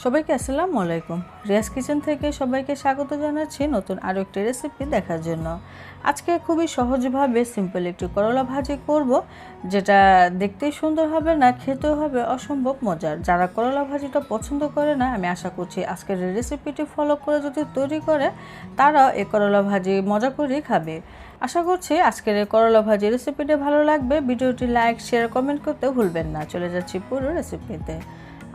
সবাইকে আসসালামু আলাইকুম। রিয়াজ কিচেন থেকে সবাইকে স্বাগত জানাচ্ছি নতুন আরও একটি রেসিপি দেখার জন্য। আজকে খুবই সহজভাবে সিম্পল একটি করলা ভাজি করব, যেটা দেখতেই সুন্দর হবে না, খেতেও হবে অসম্ভব মজার। যারা করলা ভাজিটা পছন্দ করে না, আমি আশা করছি আজকের এই রেসিপিটি ফলো করে যদি তৈরি করে, তারাও এই করলা ভাজি মজা করেই খাবে। আশা করছি আজকের এই করলা ভাজি রেসিপিটি ভালো লাগবে। ভিডিওটি লাইক, শেয়ার, কমেন্ট করতে ভুলবেন না। চলে যাচ্ছি পুরো রেসিপিতে।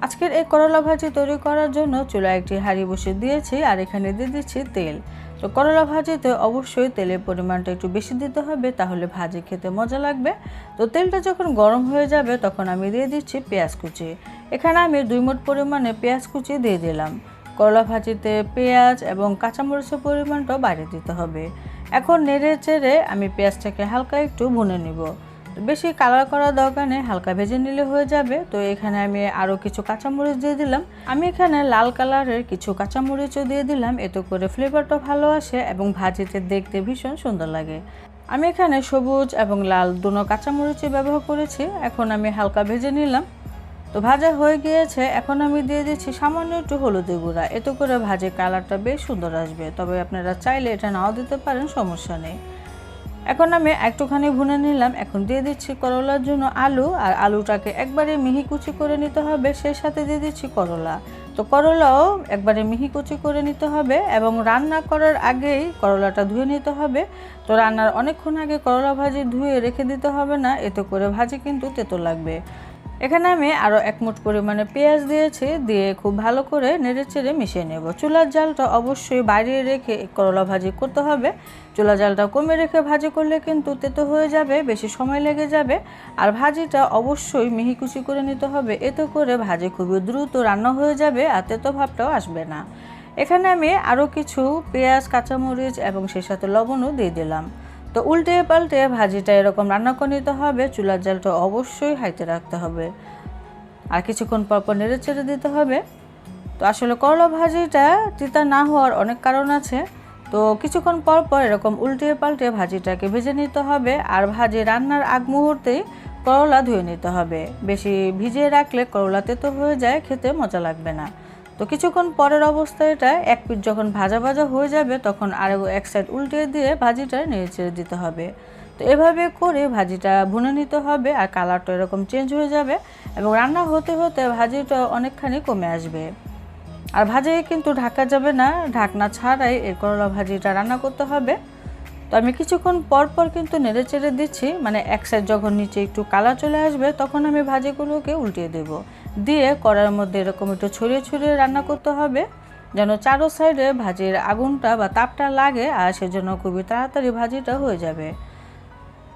আজকের এই করলা ভাজি তৈরি করার জন্য চুলায় একটি হাঁড়ি বসিয়ে দিয়েছি, আর এখানে দিয়ে দিচ্ছি তেল। তো করলা ভাজিতে অবশ্যই তেলের পরিমাণটা একটু বেশি দিতে হবে, তাহলে ভাজি খেতে মজা লাগবে। তো তেলটা যখন গরম হয়ে যাবে তখন আমি দিয়ে দিচ্ছি পেঁয়াজ কুচি। এখানে আমি 2 মুঠ পরিমাণে পেঁয়াজ কুচি দিয়ে দিলাম। করলা ভাজিতে পেঁয়াজ এবং কাঁচামরিচের পরিমাণটাও বাড়িয়ে দিতে হবে। এখন নেড়ে চেড়ে আমি পেঁয়াজটাকে হালকা একটু ভুনে নিব। বেশি কালার করার দরকার নেই, হালকা ভেজে নিলে হয়ে যাবে। তো এখানে আমি আরও কিছু কাঁচামরিচ দিয়ে দিলাম। আমি এখানে লাল কালারের কিছু কাঁচামরিচও দিয়ে দিলাম, এতে করে ফ্লেভারটা ভালো আসে এবং ভাজিতে দেখতে ভীষণ সুন্দর লাগে। আমি এখানে সবুজ এবং লাল দুটো কাঁচামরিচই ব্যবহার করেছি। এখন আমি হালকা ভেজে নিলাম। তো ভাজা হয়ে গিয়েছে, এখন আমি দিয়ে দিচ্ছি সামান্য একটু হলুদের গুঁড়া, এতে করে ভাজির কালারটা বেশ সুন্দর আসবে। তবে আপনারা চাইলে এটা নাও দিতে পারেন, সমস্যা নেই। এখন আমি একটুখানি ভুনে নিলাম। এখন দিয়ে দিচ্ছি করলার জন্য আলু, আর আলুটাকে একবারে মিহি কুচি করে নিতে হবে। সেই সাথে দিয়ে দিচ্ছি করলা। তো করলাও একবারে মিহি কুচি করে নিতে হবে এবং রান্না করার আগেই করলাটা ধুয়ে নিতে হবে। তো রান্নার অনেকক্ষণ আগে করলা ভাজি ধুয়ে রেখে দিতে হবে না, এতে করে ভাজি কিন্তু তেতো লাগবে। এখানে আমি আরও 1 মুঠ পরিমাণে পেঁয়াজ দিয়েছি, দিয়ে খুব ভালো করে নেড়েচেড়ে মিশিয়ে নেব। চুলার জালটা অবশ্যই বাড়িয়ে রেখে করলা ভাজি করতে হবে। চুলার জালটা কমে রেখে ভাজি করলে কিন্তু তেতো হয়ে যাবে, বেশি সময় লেগে যাবে। আর ভাজিটা অবশ্যই মিহি কুচি করে নিতে হবে, এতে করে ভাজি খুবই দ্রুত রান্না হয়ে যাবে আর তেতো ভাবটাও আসবে না। এখানে আমি আরও কিছু পেঁয়াজ, কাঁচামরিচ এবং সেই সাথে লবণও দিয়ে দিলাম। তো উল্টে পাল্টে ভাজিটা এরকম রান্না করে নিতে হবে। চুলার জালটা অবশ্যই হাইতে রাখতে হবে আর কিছুক্ষণ পর পর নেড়ে চেড়ে দিতে হবে। তো আসলে করলা ভাজিটা তিতা না হওয়ার অনেক কারণ আছে। তো কিছুক্ষণ পর পর এরকম উল্টে পাল্টে ভাজিটাকে ভেজে নিতে হবে। আর ভাজি রান্নার আগ মুহূর্তেই করলা ধুয়ে নিতে হবে। বেশি ভিজিয়ে রাখলে করলা তেতো হয়ে যায়, খেতে মজা লাগবে না। তো কিছুক্ষণ পরের অবস্থায় এটা এক পিঠ যখন ভাজা ভাজা হয়ে যাবে, তখন আরও এক সাইড উল্টে দিয়ে ভাজিটা নেড়ে চেড়ে দিতে হবে। তো এভাবে করে ভাজিটা ভুনে নিতে হবে আর কালারটা এরকম চেঞ্জ হয়ে যাবে এবং রান্না হতে হতে ভাজিটা অনেকখানি কমে আসবে। আর ভাজি কিন্তু ঢাকা যাবে না, ঢাকনা ছাড়াই এই করলা ভাজিটা রান্না করতে হবে। তো আমি কিছুক্ষণ পর পর কিন্তু নেড়ে চেড়ে দিচ্ছি, মানে এক সাইড যখন নিচে একটু কালার চলে আসবে তখন আমি ভাজিগুলোকে উল্টিয়ে দেব। দিয়ে কড়াইয়ের মধ্যে এরকম একটু ছড়িয়ে ছড়িয়ে রান্না করতে হবে, যেন চারো সাইডে ভাজির আগুনটা বা তাপটা লাগে, আর সেজন্য খুবই তাড়াতাড়ি ভাজিটা হয়ে যাবে।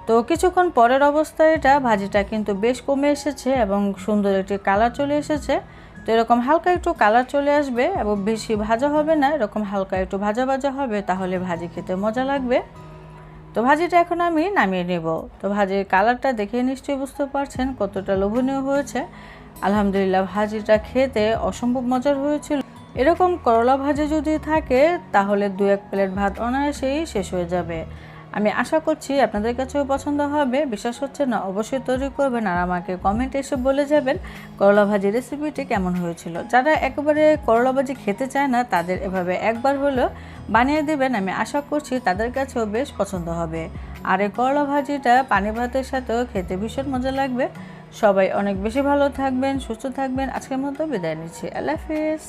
তো কিছুক্ষণ পরের অবস্থায় এটা ভাজিটা কিন্তু বেশ কমে এসেছে এবং সুন্দর একটি কালার চলে এসেছে। তো এরকম হালকা একটু কালার চলে আসবে এবং বেশি ভাজা হবে না, এরকম হালকা একটু ভাজা ভাজা হবে, তাহলে ভাজি খেতে মজা লাগবে। তো ভাজিটা এখন আমি নামিয়ে নেব। তো ভাজির কালারটা দেখে নিশ্চয়ই বুঝতে পারছেন কতটা লোভনীয় হয়েছে। আলহামদুলিল্লাহ, ভাজিটা খেতে অসম্ভব মজার হয়েছিল। এরকম করলা ভাজি যদি থাকে তাহলে 2-1 প্লেট ভাত অনায়াসেই শেষ হয়ে যাবে। আমি আশা করছি আপনাদের কাছেও পছন্দ হবে। বিশ্বাস হচ্ছে না? অবশ্যই তৈরি করবেন আর আমাকে কমেন্টে এসে বলে যাবেন করলা ভাজি রেসিপিটি কেমন হয়েছিল। যারা একেবারে করলা ভাজি খেতে চায় না, তাদের এভাবে একবার হলেও বানিয়ে দেবেন, আমি আশা করছি তাদের কাছেও বেশ পছন্দ হবে। আর এই করলা ভাজিটা পানি ভাতের সাথেও খেতে ভীষণ মজা লাগবে। সবাই অনেক বেশি ভালো থাকবেন, সুস্থ থাকবেন। আজকের মতো বিদায় নিচ্ছি। আল্লাহ হাফেজ।